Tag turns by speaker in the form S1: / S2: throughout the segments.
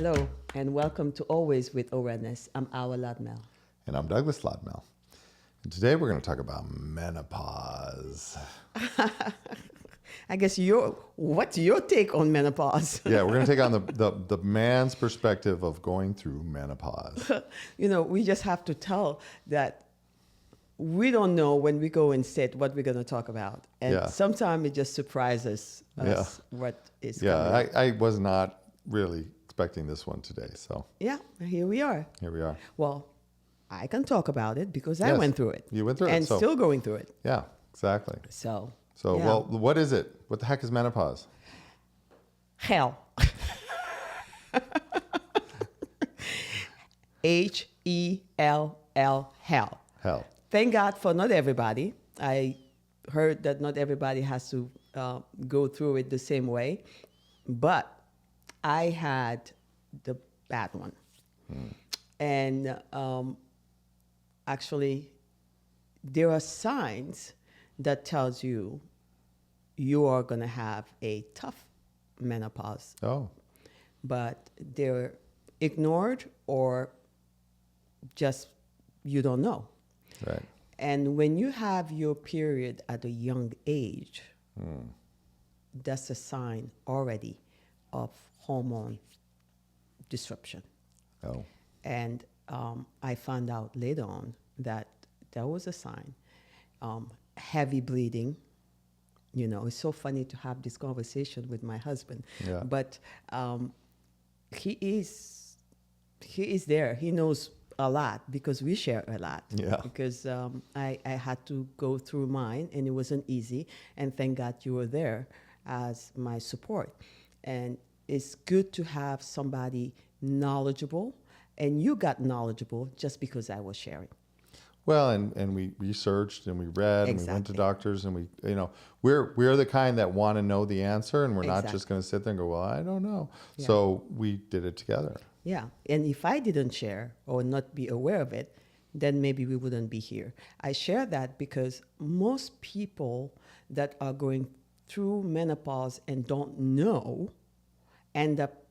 S1: Hello, and welcome to Always with Awareness. I'm Awa Mel.
S2: And I'm Douglas Lodmell. And today we're going to talk about menopause.
S1: I guess what's your take on menopause?
S2: Yeah, we're going to take on the man's perspective of going through menopause.
S1: We just have to tell that we don't know when we go and sit what we're going to talk about. And sometimes it just surprises us what is coming up.
S2: I was not really expecting this one today. So
S1: yeah, here we are.
S2: Here we are.
S1: Well, I can talk about it because I went through it.
S2: You went through it.
S1: And still going through it.
S2: Yeah, exactly.
S1: So,
S2: well, what is it? What the heck is menopause?
S1: Hell. Hell. Hell.
S2: Hell.
S1: Thank God for not everybody. I heard that not everybody has to go through it the same way. But I had the bad one. And actually, there are signs that tells you are going to have a tough menopause.
S2: Oh.
S1: But they're ignored or just you don't know.
S2: Right.
S1: And when you have your period at a young age, that's a sign already of hormone disruption.
S2: Oh.
S1: And I found out later on that was a sign. Heavy bleeding. It's so funny to have this conversation with my husband.
S2: Yeah.
S1: But he is there. He knows a lot because we share a lot.
S2: Yeah.
S1: Because I had to go through mine, and it wasn't easy. And thank God you were there as my support. And it's good to have somebody knowledgeable, and you got knowledgeable just because I was sharing.
S2: Well, and we researched and we read and we went to doctors and we're the kind that want to know the answer, and we're not just going to sit there and go, well, I don't know. Yeah. So we did it together.
S1: Yeah. And if I didn't share or not be aware of it, then maybe we wouldn't be here. I share that because most people that are going through menopause and don't know end up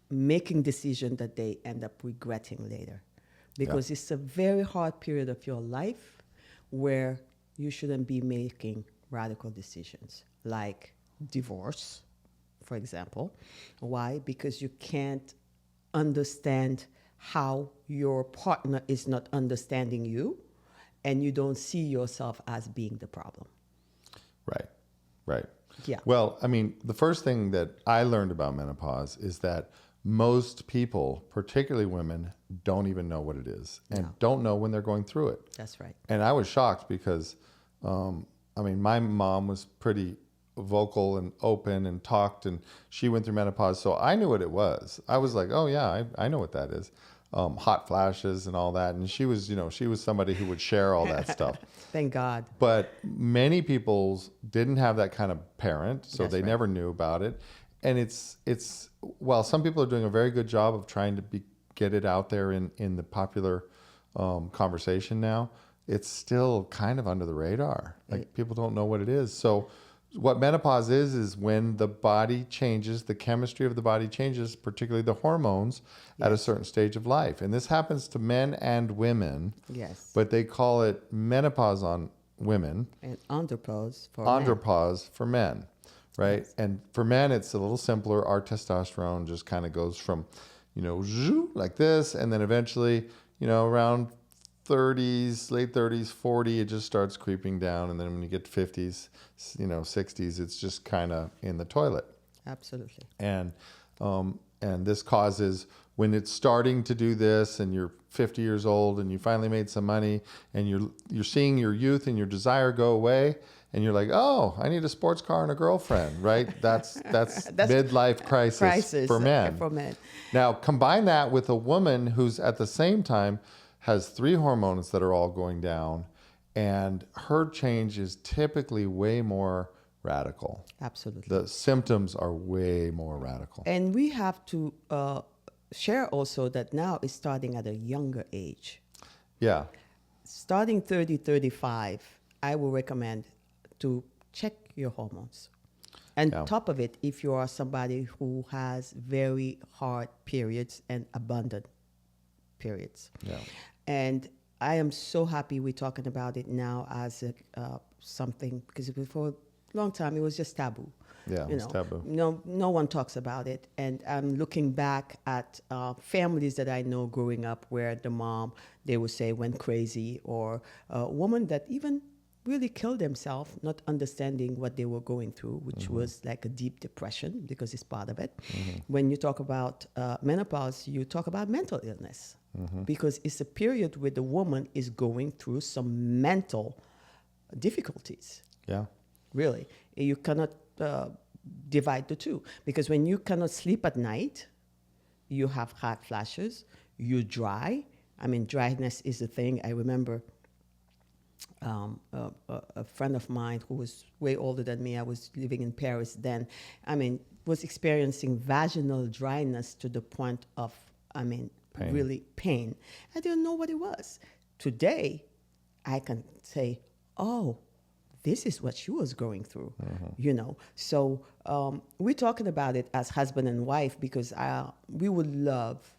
S1: making decisions that they end up regretting later. Because it's a very hard period of your life where you shouldn't be making radical decisions, like divorce, for example. Why? Because you can't understand how your partner is not understanding you, and you don't see yourself as being the problem.
S2: Right.
S1: Yeah.
S2: Well, I mean, the first thing that I learned about menopause is that most people, particularly women, don't even know what it is and don't know when they're going through it.
S1: That's right.
S2: And I was shocked because, my mom was pretty vocal and open and talked, and she went through menopause, so I knew what it was. I was like, oh yeah, I know what that is. Hot flashes and all that. And she was somebody who would share all that stuff.
S1: Thank God.
S2: But many people didn't have that kind of parent, so they never knew about it. And it's some people are doing a very good job of trying to get it out there in the popular conversation now. It's still kind of under the radar. Like, people don't know what it is. So what menopause is when the body changes, the chemistry of the body changes, particularly the hormones, at a certain stage of life. And this happens to men and women.
S1: Yes.
S2: But they call it menopause on women.
S1: And andropause
S2: for men. Right. Yes. And for men, it's a little simpler. Our testosterone just kind of goes from, like this. And then eventually, around 30s, late 30s, 40, it just starts creeping down. And then when you get to 50s, 60s, it's just kind of in the toilet.
S1: Absolutely.
S2: And this causes, when it's starting to do this and you're 50 years old and you finally made some money and you're seeing your youth and your desire go away, and you're like, oh, I need a sports car and a girlfriend, right? That's midlife crisis for men. Now, combine that with a woman who's at the same time has 3 hormones that are all going down, and her change is typically way more radical.
S1: Absolutely.
S2: The symptoms are way more radical.
S1: And we have to share also that now it's starting at a younger age.
S2: Yeah.
S1: Starting 30, 35, I will recommend to check your hormones. And
S2: Yeah.
S1: top of it, if you are somebody who has very hard periods and abundant periods.
S2: Yeah.
S1: And I am so happy we're talking about it now as something, because before a long time it was just taboo.
S2: Yeah,
S1: You
S2: it's
S1: know,
S2: taboo.
S1: no one talks about it. And I'm looking back at families that I know growing up where the mom, they would say, went crazy, or a woman that even really killed themselves, not understanding what they were going through, which was like a deep depression, because it's part of it. When you talk about menopause, you talk about mental illness, because it's a period where the woman is going through some mental difficulties.
S2: Yeah.
S1: Really, you cannot divide the two, because when you cannot sleep at night, you have hot flashes, you dry. I mean, dryness is a thing. I remember a friend of mine who was way older than me. I was living in Paris then. I mean, was experiencing vaginal dryness to the point of, I mean,
S2: Pain.
S1: really pain. I didn't know what it was. Today, I can say, oh, this is what she was going through, you know. So we're talking about it as husband and wife, because we would love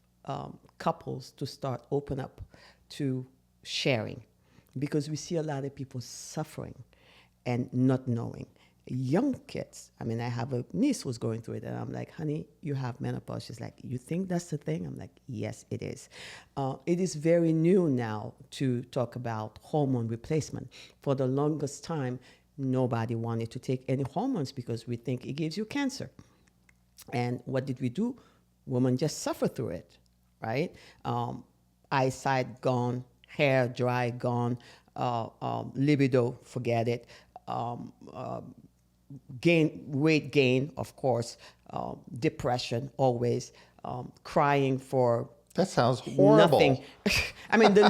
S1: couples to start open up to sharing, because we see a lot of people suffering and not knowing. Young kids, I mean, I have a niece who's going through it, and I'm like, honey, you have menopause. She's like, you think that's the thing? I'm like, yes, it is. It is very new now to talk about hormone replacement. For the longest time, nobody wanted to take any hormones because we think it gives you cancer. And what did we do? Women just suffer through it, right? Eyesight gone, hair dry gone, libido, forget it. Weight gain, of course, depression always, crying for
S2: That sounds horrible.
S1: nothing. I mean, the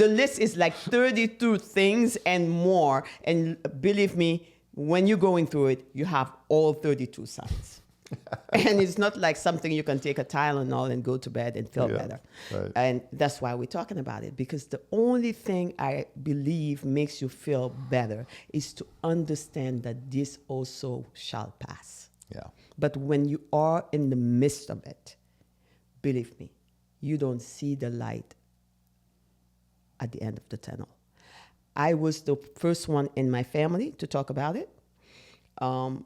S1: list is like 32 things and more. And believe me, when you're going through it, you have all 32 signs. And it's not like something you can take a Tylenol and go to bed and feel better.
S2: Right.
S1: And that's why we're talking about it, because the only thing I believe makes you feel better is to understand that this also shall pass.
S2: Yeah.
S1: But when you are in the midst of it, believe me, you don't see the light at the end of the tunnel. I was the first one in my family to talk about it. And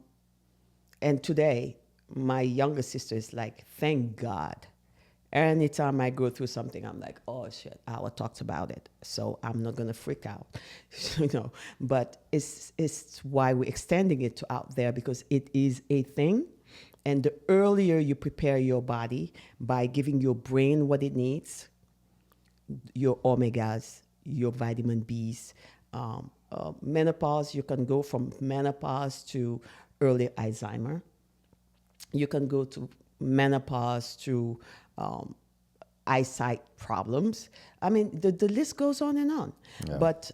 S1: today, my younger sister is like, thank God. Anytime I go through something, I'm like, oh shit, Awa talked about it, so I'm not gonna freak out, you know. But it's why we're extending it to out there, because it is a thing. And the earlier you prepare your body by giving your brain what it needs, your omegas, your vitamin Bs, menopause, you can go from menopause to early Alzheimer. You can go to menopause to eyesight problems. I mean, the list goes on and on.
S2: Yeah.
S1: But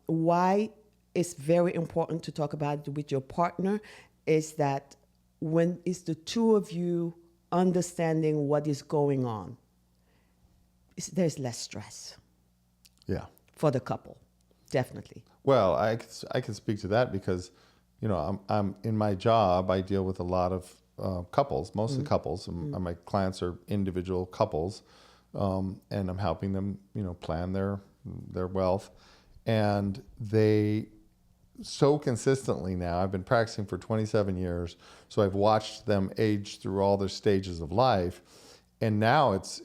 S1: why it's very important to talk about it with your partner is that when it's the two of you understanding what is going on, there's less stress
S2: Yeah.
S1: for the couple, definitely.
S2: Well, I can speak to that because, you know, I'm in my job, I deal with a lot of couples, mostly couples. And my clients are individual couples, and I'm helping them, you know, plan their wealth. And they so consistently now, I've been practicing for 27 years, so I've watched them age through all their stages of life. And now it's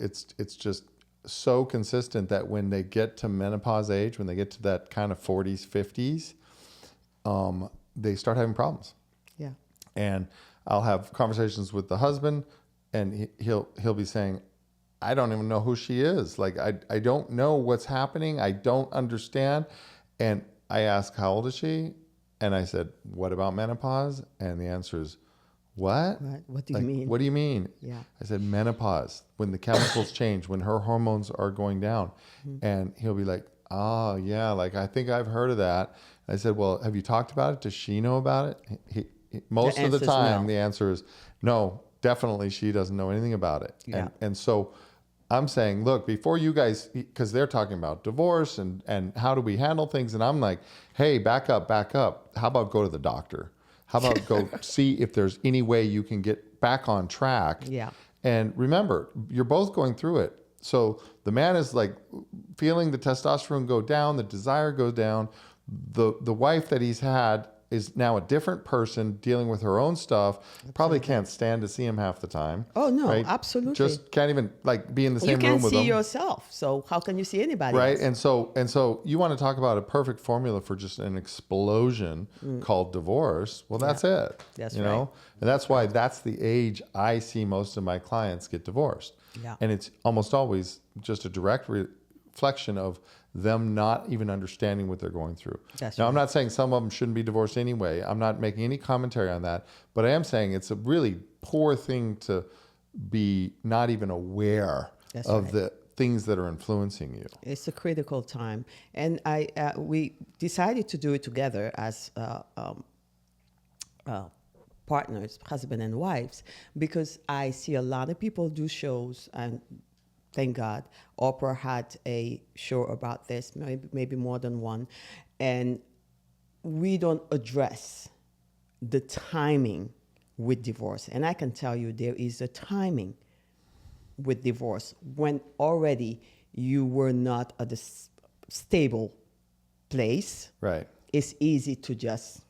S2: just so consistent that when they get to menopause age, when they get to that kind of 40s, 50s, they start having problems.
S1: Yeah.
S2: And I'll have conversations with the husband, and he'll be saying, I don't even know who she is. Like, I don't know what's happening. I don't understand. And I ask, how old is she? And I said, what about menopause? And the answer is, what?
S1: What do you mean?
S2: What do you mean?
S1: Yeah.
S2: I said, menopause, when the chemicals change, when her hormones are going down. And he'll be like, oh, yeah, like, I think I've heard of that. I said, well, have you talked about it? Does she know about it? Most of the time,
S1: no.
S2: the answer is no, definitely she doesn't know anything about it.
S1: Yeah.
S2: And so I'm saying, look, before you guys, because they're talking about divorce and how do we handle things? And I'm like, hey, back up. How about go to the doctor? How about go see if there's any way you can get back on track?
S1: Yeah.
S2: And remember, you're both going through it. So the man is like feeling the testosterone go down, the desire go down. The wife that he's had is now a different person dealing with her own stuff. Probably can't stand to see him half the time.
S1: Oh, no,
S2: right?
S1: absolutely.
S2: Just can't even like be in the
S1: You
S2: same
S1: can't
S2: room with
S1: see
S2: him.
S1: yourself, so how can you see anybody
S2: Right.
S1: else?
S2: And so you want to talk about a perfect formula for just an explosion called divorce. Well, that's it.
S1: That's
S2: you
S1: right.
S2: know? And that's why that's the age I see most of my clients get divorced.
S1: Yeah.
S2: And it's almost always just a direct reflection of them not even understanding what they're going through.
S1: That's
S2: now, I'm
S1: right.
S2: not saying some of them shouldn't be divorced anyway. I'm not making any commentary on that. But I am saying it's a really poor thing to be not even aware
S1: That's
S2: of
S1: right.
S2: the things that are influencing you.
S1: It's a critical time, and we decided to do it together as partners, husband and wives, because I see a lot of people do shows, and thank God, Oprah had a show about this, maybe more than one, and we don't address the timing with divorce. And I can tell you there is a timing with divorce when already you were not at a stable place.
S2: Right.
S1: It's easy to just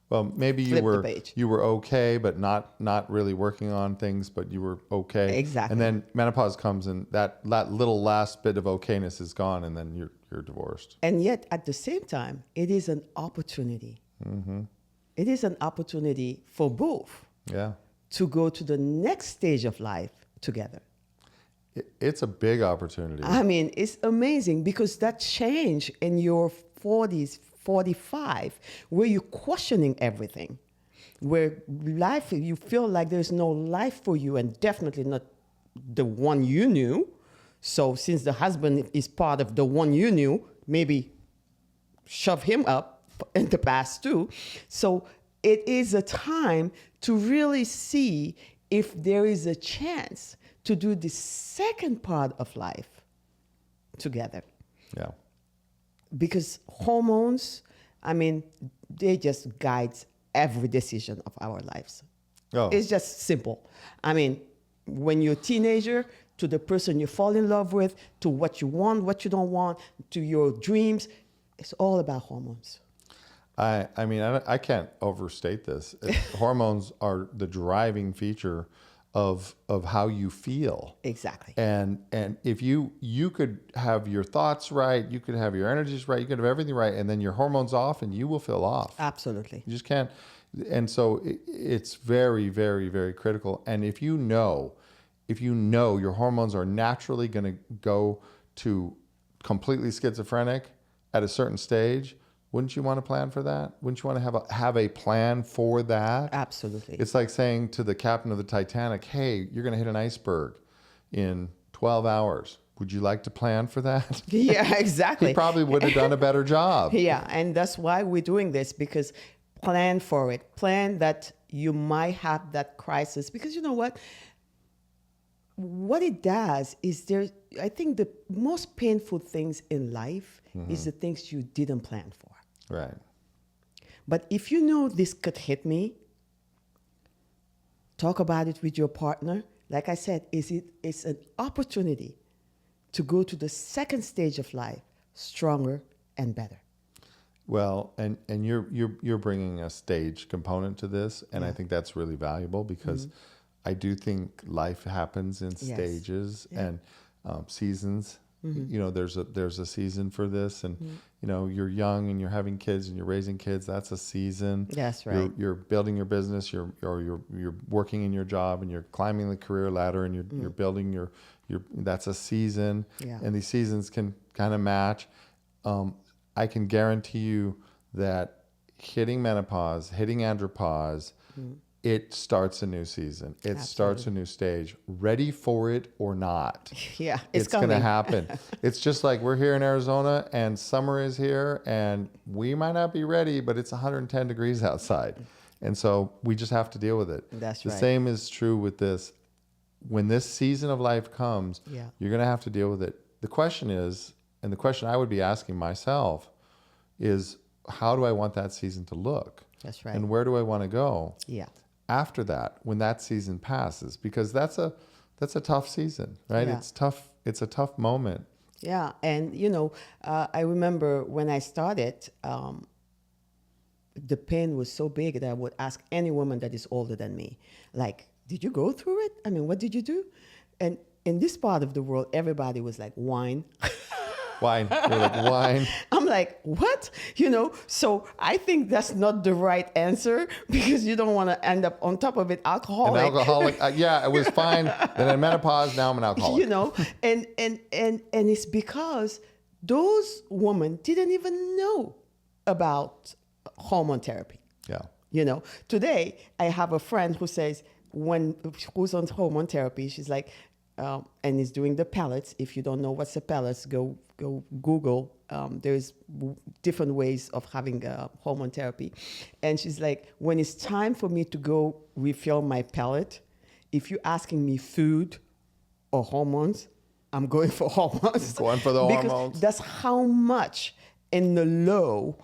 S2: Well, maybe you
S1: Flip the
S2: were
S1: page.
S2: okay, but not really working on things, but you were okay.
S1: Exactly.
S2: And then menopause comes, and that little last bit of okayness is gone, and then you're divorced.
S1: And yet, at the same time, it is an opportunity. Mm-hmm. It is an opportunity for both
S2: Yeah.
S1: to go to the next stage of life together.
S2: It's a big opportunity.
S1: I mean, it's amazing because that change in your 40s, 45, where you're questioning everything, where life, you feel like there's no life for you, and definitely not the one you knew. So since the husband is part of the one you knew, maybe shove him up in the past too. So it is a time to really see if there is a chance to do the second part of life together.
S2: Yeah.
S1: Because hormones, I mean, they just guide every decision of our lives.
S2: Oh.
S1: It's just simple. I mean, when you're a teenager, to the person you fall in love with, to what you want, what you don't want, to your dreams, it's all about hormones.
S2: I mean, I can't overstate this. Hormones are the driving feature of how you feel.
S1: Exactly.
S2: And if you could have your thoughts right, you could have your energies right, you could have everything right, and then your hormones off, and you will feel off.
S1: Absolutely.
S2: You just can't. And so it's very, very, very critical. And if you know your hormones are naturally going to go to completely schizophrenic at a certain stage, wouldn't you want to plan for that? Wouldn't you want to have a plan for that?
S1: Absolutely.
S2: It's like saying to the captain of the Titanic, hey, you're going to hit an iceberg in 12 hours. Would you like to plan for that?
S1: Yeah, exactly.
S2: He probably would have done a better job.
S1: Yeah, and that's why we're doing this, because plan for it. Plan that you might have that crisis. Because you know what? What it does is I think the most painful things in life is the things you didn't plan for.
S2: Right.
S1: But if you know this could hit me, talk about it with your partner. Like I said, it's an opportunity to go to the second stage of life stronger and better.
S2: Well, and you're bringing a stage component to this, and I think that's really valuable because I do think life happens in stages and seasons. You know, there's a season for this, and you know, you're young and you're having kids and you're raising kids. That's a season.
S1: That's right.
S2: You're building your business. You're working in your job and you're climbing the career ladder and you're building your. That's a season.
S1: Yeah.
S2: And these seasons can kind of match. I can guarantee you that hitting menopause, hitting andropause, it starts a new season. It starts a new stage. Ready for it or not.
S1: Yeah,
S2: It's going to happen. It's just like we're here in Arizona and summer is here and we might not be ready, but it's 110 degrees outside. And so we just have to deal with it.
S1: That's
S2: the
S1: right.
S2: same is true with this. When this season of life comes, you're going to have to deal with it. The question is, and the question I would be asking myself is, how do I want that season to look?
S1: That's right.
S2: And where do I want to go
S1: Yeah.
S2: after that when that season passes? Because that's a tough season, right?
S1: Yeah.
S2: It's tough. It's a tough moment.
S1: Yeah. And, I remember when I started, the pain was so big that I would ask any woman that is older than me, like, did you go through it? I mean, what did you do? And in this part of the world, everybody was like, wine.
S2: Wine. You're like, wine.
S1: I'm like, what? So I think that's not the right answer, because you don't want to end up on top of it
S2: An
S1: alcoholic.
S2: alcoholic. Yeah, it was fine. Then in menopause, now I'm an alcoholic.
S1: And it's because those women didn't even know about hormone therapy.
S2: Yeah.
S1: Today I have a friend who says, who's on hormone therapy, she's like, and is doing the pellets. If you don't know what's a pellets, go Google. There's different ways of having hormone therapy. And she's like, when it's time for me to go refill my pellet, if you're asking me food or hormones, I'm going for hormones.
S2: Going for the
S1: because
S2: hormones.
S1: that's how much in the low,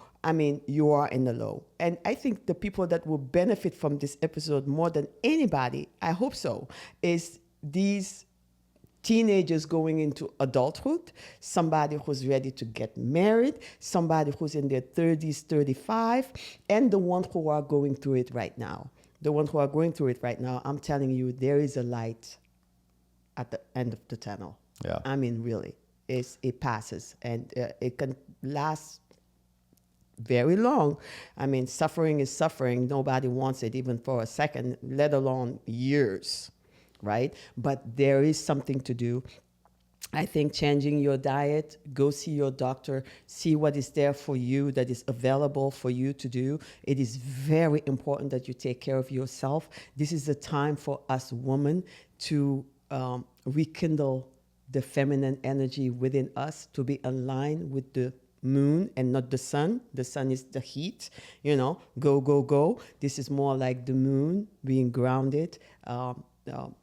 S1: you are in the low. And I think the people that will benefit from this episode more than anybody, I hope so, is these teenagers going into adulthood, somebody who's ready to get married, somebody who's in their 30s, 35, and the ones who are going through it right now. The ones who are going through it right now, I'm telling you, there is a light at the end of the tunnel.
S2: Yeah.
S1: Really, it passes, and it can last very long. Suffering is suffering. Nobody wants it even for a second, let alone years, right? But there is something to do. I think changing your diet, go see your doctor, see what is there for you that is available for you to do. It is very important that you take care of yourself. This is a time for us women to rekindle the feminine energy within us, to be aligned with the moon and not the sun. The sun is the heat, go, go, go. This is more like the moon, being grounded,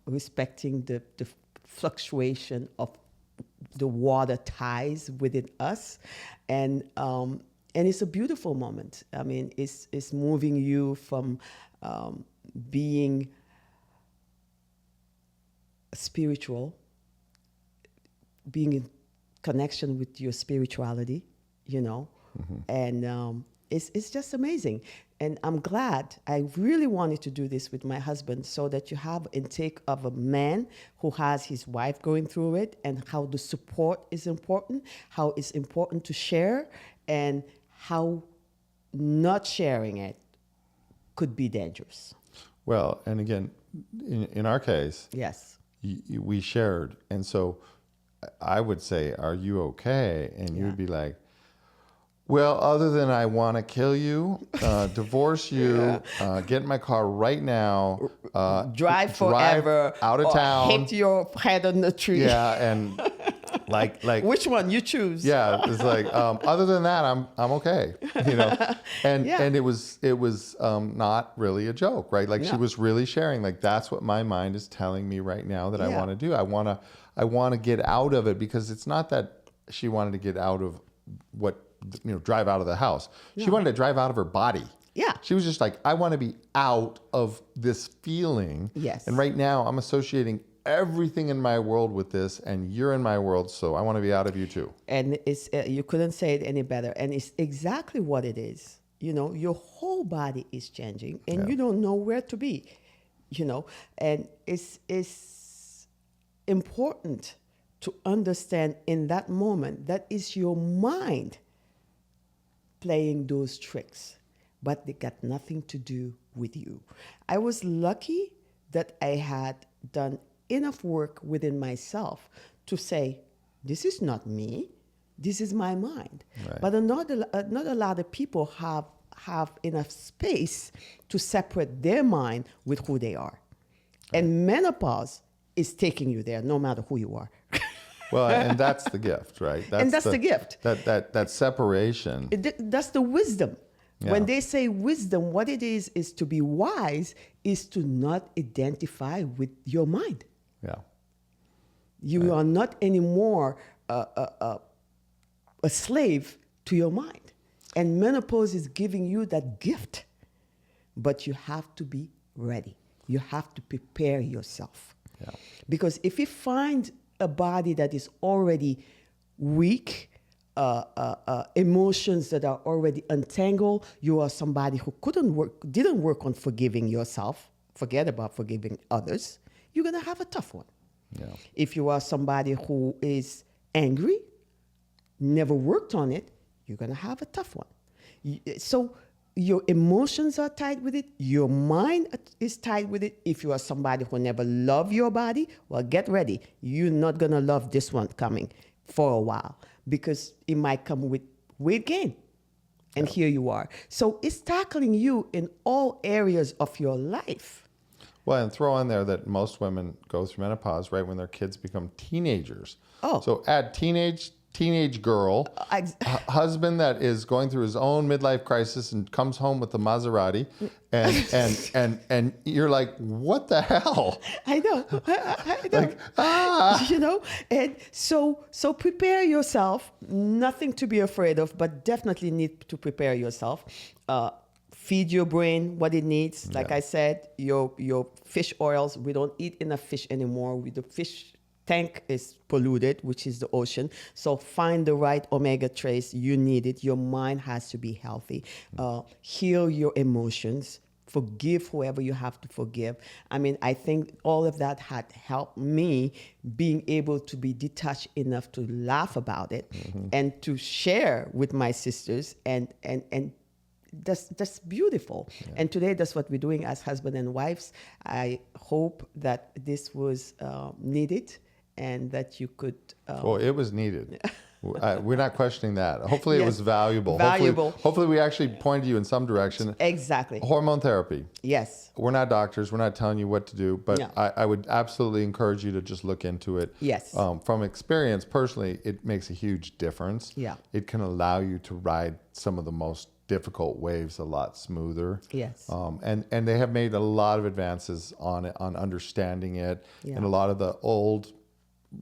S1: respecting the fluctuation of the water ties within us. And it's a beautiful moment. It's moving you from being spiritual, being in connection with your spirituality, and it's just amazing. And I'm glad. I really wanted to do this with my husband, so that you have intake of a man who has his wife going through it, and how the support is important, how it's important to share, and how not sharing it could be dangerous.
S2: Well, and again, in our case,
S1: Yes.
S2: we shared. And so I would say, are you okay? And you'd be like, well, other than I want to kill you, divorce you, get in my car right now,
S1: drive forever,
S2: out of
S1: or
S2: town,
S1: hit your head on the tree.
S2: Yeah, and like
S1: which one you choose?
S2: Yeah, it's like other than that, I'm okay, And it was not really a joke, right? Like she was really sharing. Like, that's what my mind is telling me right now that I want to do. I want to get out of it, because it's not that she wanted to get out of drive out of the house. She wanted to drive out of her body.
S1: Yeah.
S2: She was just like, I want to be out of this feeling.
S1: Yes.
S2: And right now I'm associating everything in my world with this, and you're in my world, so I want to be out of you too.
S1: And it's you couldn't say it any better. And it's exactly what it is. Your whole body is changing, and you don't know where to be. And it's important to understand in that moment that is your mind playing those tricks, but they got nothing to do with you. I was lucky that I had done enough work within myself to say, this is not me, this is my mind.
S2: Right.
S1: But not a lot of people have enough space to separate their mind with who they are. Right. And menopause is taking you there, no matter who you are.
S2: Well, and that's the gift, right?
S1: That's the gift.
S2: That separation.
S1: That's the wisdom.
S2: Yeah.
S1: When they say wisdom, what it is to be wise, is to not identify with your mind.
S2: Yeah.
S1: You are not anymore a slave to your mind. And menopause is giving you that gift. but you have to be ready. You have to prepare yourself.
S2: Yeah.
S1: Because if you find a body that is already weak, emotions that are already untangled, you are somebody who didn't work on forgiving yourself, forget about forgiving others, you're going to have a tough one.
S2: Yeah.
S1: If you are somebody who is angry, never worked on it, you're going to have a tough one. So your emotions are tied with it. Your mind is tied with it. If you are somebody who never loved your body, well, get ready. You're not going to love this one coming for a while because it might come with weight gain. And here you are. So it's tackling you in all areas of your life.
S2: Well, and throw in there that most women go through menopause right when their kids become teenagers.
S1: Oh.
S2: So add teenage girl, husband that is going through his own midlife crisis and comes home with the Maserati, and you're like, what the hell?
S1: I know. I know.
S2: Like,
S1: You know, and so prepare yourself. Nothing to be afraid of, but definitely need to prepare yourself. Feed your brain what it needs. Like I said, your fish oils. We don't eat enough fish anymore. The fish tank is polluted, which is the ocean. So find the right omega trace. You need it. Your mind has to be healthy. Heal your emotions. Forgive whoever you have to forgive. I mean, I think all of that had helped me being able to be detached enough to laugh about it and to share with my sisters and that's beautiful. Yeah. And today, that's what we're doing as husband and wives. I hope that this was needed and that you could...
S2: well, it was needed. We're not questioning that. Hopefully,
S1: Yes.
S2: it was valuable. Hopefully, we actually pointed you in some direction.
S1: Exactly.
S2: Hormone therapy.
S1: Yes.
S2: We're not doctors. We're not telling you what to do. But
S1: No.
S2: I would absolutely encourage you to just look into it.
S1: Yes.
S2: From experience, personally, it makes a huge difference.
S1: Yeah.
S2: It can allow you to ride some of the most difficult waves a lot smoother.
S1: Yes.
S2: And they have made a lot of advances on it, on understanding it,
S1: Yeah.
S2: and a lot of the old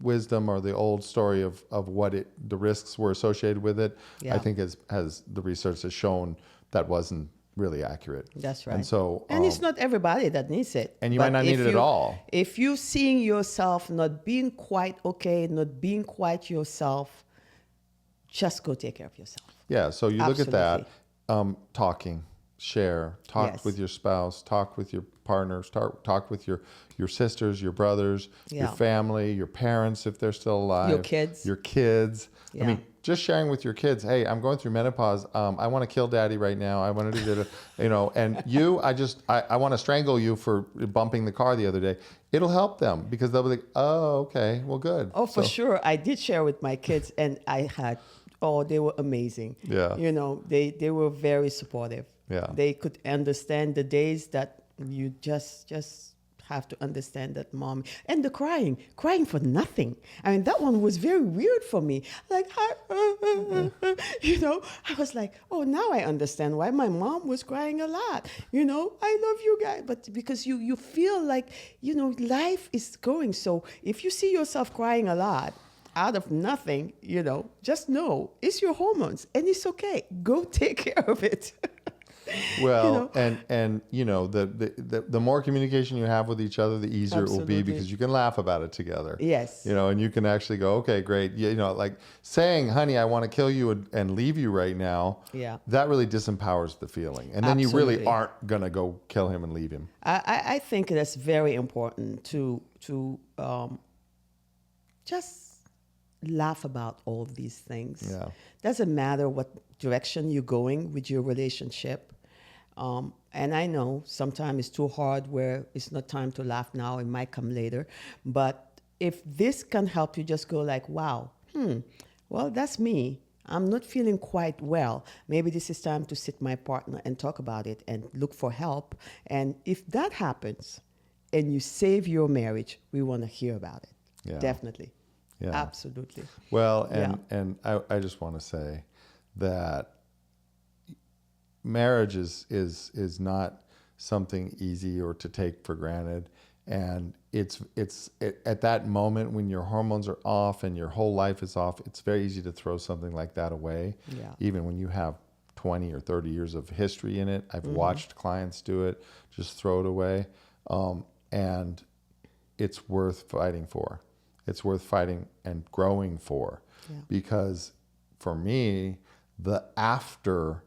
S2: wisdom or the old story of what the risks were associated with it.
S1: Yeah.
S2: I think has the research has shown that wasn't really accurate.
S1: That's right.
S2: And so,
S1: and it's not everybody that needs it.
S2: and you
S1: But
S2: might not need it at all.
S1: If you're seeing yourself not being quite okay, not being quite yourself, just go take care of yourself.
S2: Yeah. So you look at that, talk
S1: Yes.
S2: with your spouse, talk with your partners, talk with your sisters, your brothers, your family, your parents, if they're still alive, your kids.
S1: Yeah.
S2: I mean, just sharing with your kids, hey, I'm going through menopause. I want to kill daddy right now. I wanted to do, and you, I want to strangle you for bumping the car the other day. It'll help them because they'll be like, oh, okay, well, good.
S1: Oh, for sure. I did share with my kids and they were amazing.
S2: Yeah.
S1: They were very supportive.
S2: Yeah.
S1: They could understand the days that you just have to understand that mom and the crying for nothing. I mean, that one was very weird for me. Like, I was like, oh, now I understand why my mom was crying a lot. I love you guys, but because you feel like, life is going. So if you see yourself crying a lot out of nothing, just know it's your hormones and it's okay. Go take care of it.
S2: Well, and the more communication you have with each other, the easier it will be because you can laugh about it together.
S1: Yes.
S2: And you can actually go, okay, great. Like saying, honey, I want to kill you and leave you right now.
S1: Yeah.
S2: That really disempowers the feeling. And then you really aren't going to go kill him and leave him.
S1: I think that's very important to just laugh about all of these things.
S2: Yeah.
S1: Doesn't matter what direction you're going with your relationship. And I know sometimes it's too hard where it's not time to laugh now, it might come later. But if this can help you just go like, wow, well, that's me. I'm not feeling quite well. Maybe this is time to sit my partner and talk about it and look for help. And if that happens and you save your marriage, we want to hear about it.
S2: Yeah.
S1: Definitely.
S2: Yeah.
S1: Absolutely.
S2: Well, and I just want to say that marriage is not something easy or to take for granted. And it's at that moment when your hormones are off and your whole life is off, it's very easy to throw something like that away.
S1: Yeah.
S2: Even when you have 20 or 30 years of history in it. I've watched clients do it, just throw it away. And it's worth fighting for. It's worth fighting and growing for.
S1: Yeah.
S2: Because for me, the after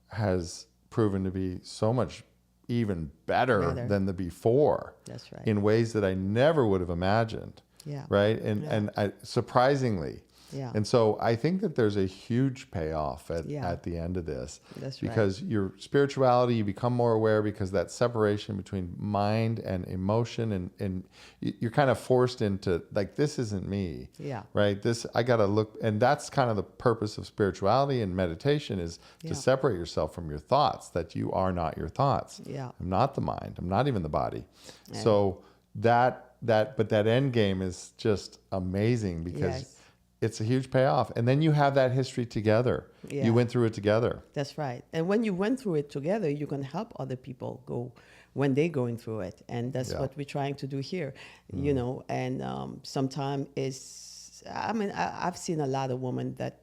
S2: has proven to be so much even better than the before.
S1: That's right.
S2: In ways that I never would have imagined.
S1: Yeah.
S2: Right. And surprisingly.
S1: Yeah.
S2: And so I think that there's a huge payoff at the end of this.
S1: That's right.
S2: Because your spirituality, you become more aware because that separation between mind and emotion, and you're kind of forced into like, this isn't me.
S1: Yeah.
S2: Right. I got to look. And that's kind of the purpose of spirituality and meditation, is to separate yourself from your thoughts, that you are not your thoughts.
S1: Yeah.
S2: I'm not the mind. I'm not even the body. Yeah. So but that end game is just amazing, because it's a huge payoff. And then you have that history together. Yeah. You went through it together.
S1: That's right. And when you went through it together, you can help other people go when they're going through it. And that's what we're trying to do here, you know. And sometimes I've seen a lot of women that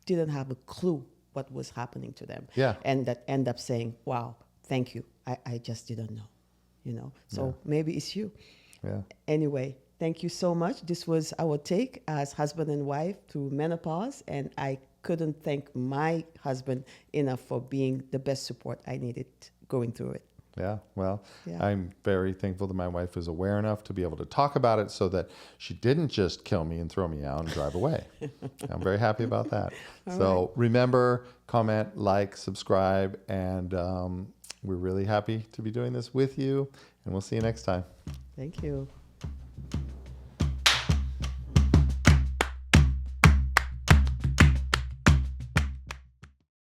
S1: didn't have a clue what was happening to them. Yeah. And that end up saying, wow, thank you. I just didn't know, you know. So maybe it's you. Yeah. Anyway, thank you so much. This was our take as husband and wife through menopause, and I couldn't thank my husband enough for being the best support I needed going through it.
S2: Yeah, well, I'm very thankful that my wife is aware enough to be able to talk about it, so that she didn't just kill me and throw me out and drive away. I'm very happy about that. So remember, comment, like, subscribe, and we're really happy to be doing this with you, and we'll see you next time.
S1: Thank you.